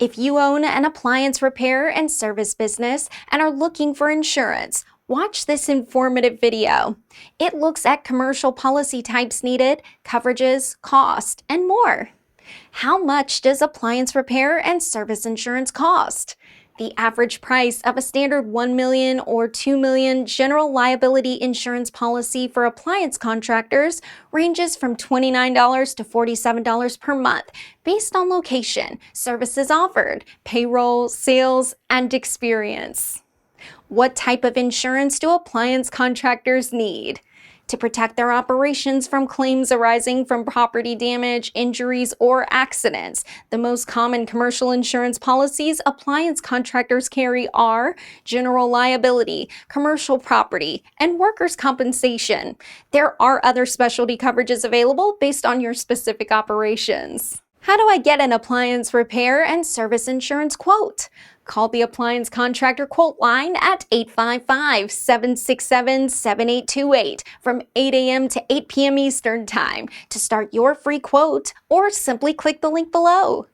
If you own an appliance repair and service business and are looking for insurance, watch this informative video. It looks at commercial policy types needed, coverages, cost, and more. How much does appliance repair and service insurance cost? The average price of a standard $1 million or $2 million general liability insurance policy for appliance contractors ranges from $29 to $47 per month, based on location, services offered, payroll, sales, and experience. What type of insurance do appliance contractors need? To protect their operations from claims arising from property damage, injuries, or accidents. The most common commercial insurance policies appliance contractors carry are general liability, commercial property, and workers' compensation. There are other specialty coverages available based on your specific operations. How do I get an appliance repair and service insurance quote? Call the Appliance Contractor Quote Line at 855-767-7828 from 8 a.m. to 8 p.m. Eastern Time to start your free quote, or simply click the link below.